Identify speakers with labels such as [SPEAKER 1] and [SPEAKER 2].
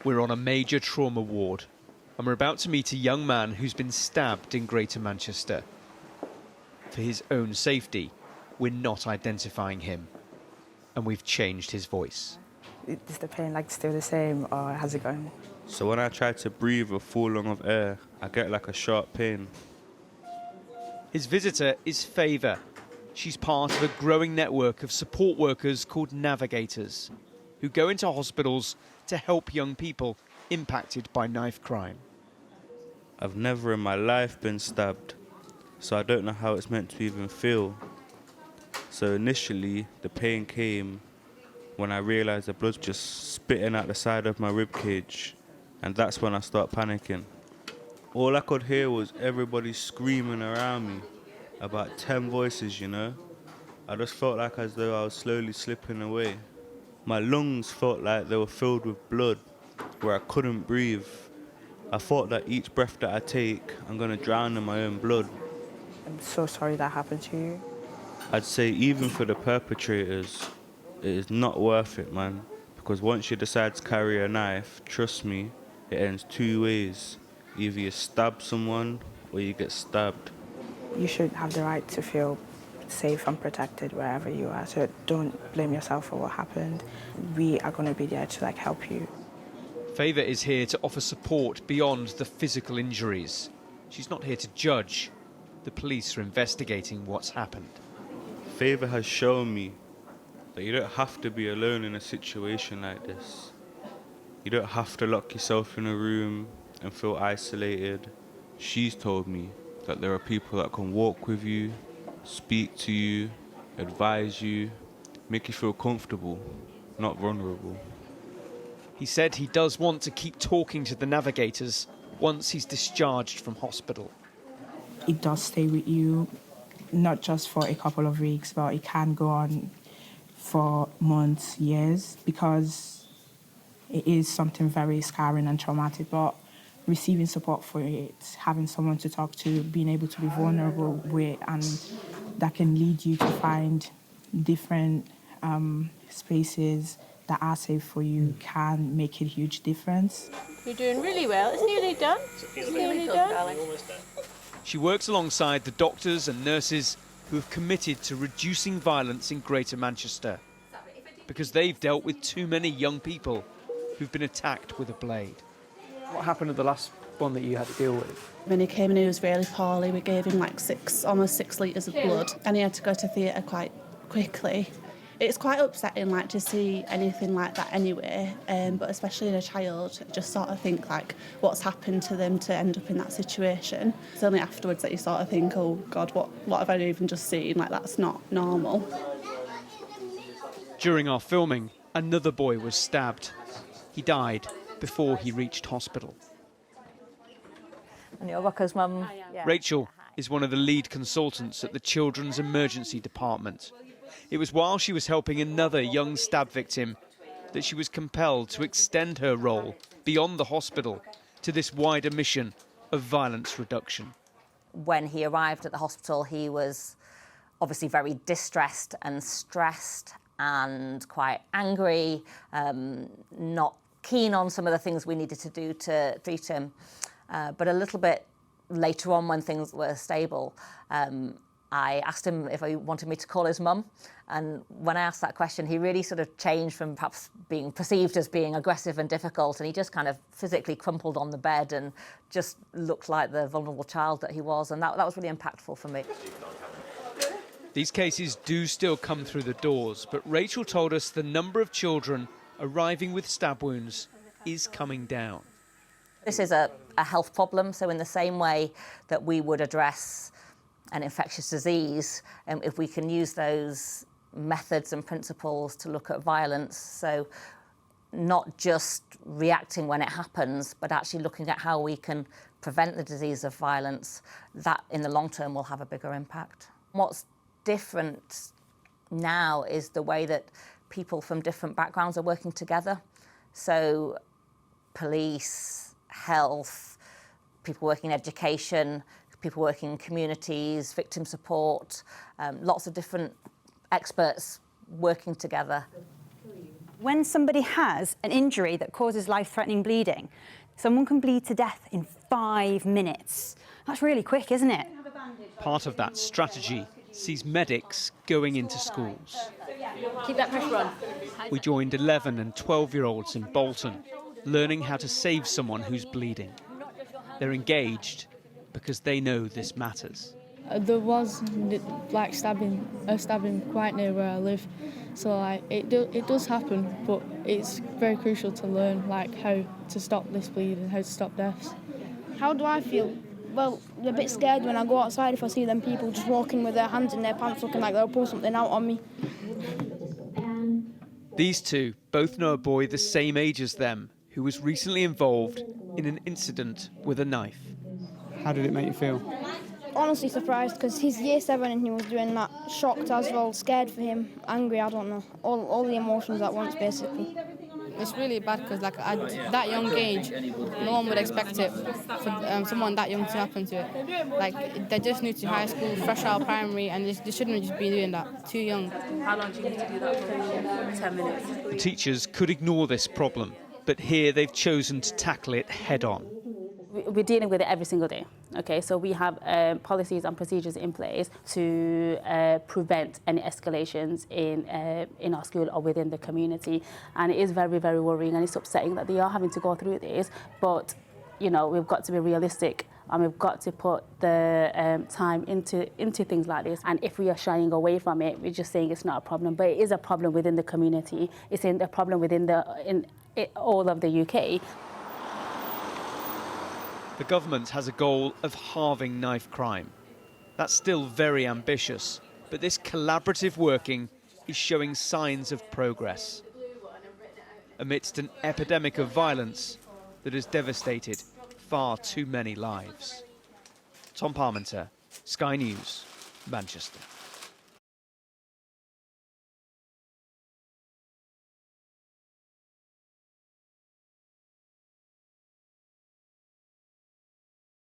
[SPEAKER 1] We're on a major trauma ward, and we're about to meet a young man who's been stabbed in Greater Manchester. For his own safety, we're not identifying him, and we've changed his voice.
[SPEAKER 2] Is the pain like still the same, or has it gone?
[SPEAKER 3] So when I try to breathe or full lung of air, I get like a sharp pain.
[SPEAKER 1] His visitor is Favour. She's part of a growing network of support workers called Navigators, who go into hospitals to help young people impacted by knife crime.
[SPEAKER 3] I've never in my life been stabbed, so I don't know how it's meant to even feel. So initially, the pain came when I realised the blood's just spitting out the side of my ribcage, and that's when I start panicking. All I could hear was everybody screaming around me, about 10 voices, you know. I just felt like as though I was slowly slipping away. My lungs felt like they were filled with blood, where I couldn't breathe. I thought that each breath that I take, I'm gonna drown in my own blood.
[SPEAKER 2] I'm so sorry that happened to you.
[SPEAKER 3] I'd say even for the perpetrators, it is not worth it, man. Because once you decide to carry a knife, trust me, it ends two ways. Either you stab someone or you get stabbed.
[SPEAKER 2] You should have the right to feel safe and protected wherever you are, so don't blame yourself for what happened. We are going to be there to help you.
[SPEAKER 1] Favour is here to offer support beyond the physical injuries. She's not here to judge. The police are investigating what's happened.
[SPEAKER 3] Favour has shown me that you don't have to be alone in a situation like this. You don't have to lock yourself in a room and feel isolated. She's told me that there are people that can walk with you, speak to you, advise you, make you feel comfortable, not vulnerable.
[SPEAKER 1] He said he does want to keep talking to the Navigators once he's discharged from hospital.
[SPEAKER 2] It does stay with you, not just for a couple of weeks, but it can go on for months, years, because it is something very scarring and traumatic. But receiving support for it, having someone to talk to, being able to be vulnerable with, and that can lead you to find different spaces that are safe for you, can make a huge difference.
[SPEAKER 4] You're doing really well. It's nearly done. It's nearly done.
[SPEAKER 1] She works alongside the doctors and nurses who have committed to reducing violence in Greater Manchester, because they've dealt with too many young people who've been attacked with a blade.
[SPEAKER 5] What happened at the last one that you had to deal with?
[SPEAKER 6] When he came in, he was really poorly. We gave him like almost 6 litres of blood, and he had to go to theatre quite quickly. It's quite upsetting, like, to see anything like that anyway, but especially in a child, just sort of think, like, what's happened to them to end up in that situation. It's only afterwards that you sort of think, oh, God, what have I even just seen? Like, that's not normal.
[SPEAKER 1] During our filming, another boy was stabbed. He died before he reached hospital.
[SPEAKER 4] And you're Rocco's mum? Yeah.
[SPEAKER 1] Rachel is one of the lead consultants at the Children's Emergency Department. It was while she was helping another young stab victim that she was compelled to extend her role beyond the hospital to this wider mission of violence reduction.
[SPEAKER 7] When he arrived at the hospital, he was obviously very distressed and stressed and quite angry, not keen on some of the things we needed to do to treat him. But a little bit later on, when things were stable, I asked him if he wanted me to call his mum. And when I asked that question, he really sort of changed from perhaps being perceived as being aggressive and difficult, and he just kind of physically crumpled on the bed and just looked like the vulnerable child that he was. And that was really impactful for me.
[SPEAKER 1] These cases do still come through the doors, but Rachel told us the number of children arriving with stab wounds is coming down.
[SPEAKER 7] This is a health problem, so in the same way that we would address an infectious disease, if we can use those methods and principles to look at violence, so not just reacting when it happens, but actually looking at how we can prevent the disease of violence, that in the long term will have a bigger impact. What's different now is the way that people from different backgrounds are working together. So police, health, people working in education, people working in communities, victim support, lots of different experts working together.
[SPEAKER 8] When somebody has an injury that causes life-threatening bleeding, someone can bleed to death in 5 minutes. That's really quick, isn't it?
[SPEAKER 1] Part of that strategy sees medics going into schools.
[SPEAKER 4] Keep that pressure on.
[SPEAKER 1] We joined 11 and 12-year-olds in Bolton, learning how to save someone who's bleeding. They're engaged because they know this matters.
[SPEAKER 9] There was like a stabbing quite near where I live, so like it does happen, but it's very crucial to learn like how to stop this bleeding, how to stop deaths.
[SPEAKER 10] How do I feel? Well, I'm a bit scared when I go outside if I see them people just walking with their hands in their pants looking like they'll pull something out on me.
[SPEAKER 1] These two both know a boy the same age as them who was recently involved in an incident with a knife.
[SPEAKER 5] How did it make you feel?
[SPEAKER 10] Honestly surprised because he's year 7 and he was doing that, shocked as well, scared for him, angry, I don't know, all the emotions at once basically.
[SPEAKER 11] It's really bad because like at that young age, no one would expect it for someone that young to happen to it. Like they're just new to high school, fresh out of primary, and they shouldn't just be doing that, too young.
[SPEAKER 4] How long do you need to do that for? 10 minutes.
[SPEAKER 1] The teachers could ignore this problem, but here they've chosen to tackle it head on.
[SPEAKER 12] We're dealing with it every single day. Okay, so we have policies and procedures in place to prevent any escalations in our school or within the community, and it is very, very worrying, and it's upsetting that they are having to go through this. But you know, we've got to be realistic, and we've got to put the time into things like this. And if we are shying away from it, we're just saying it's not a problem, but it is a problem within the community. It's a problem within all of the UK.
[SPEAKER 1] The government has a goal of halving knife crime. That's still very ambitious, but this collaborative working is showing signs of progress amidst an epidemic of violence that has devastated far too many lives. Tom Parmenter, Sky News, Manchester.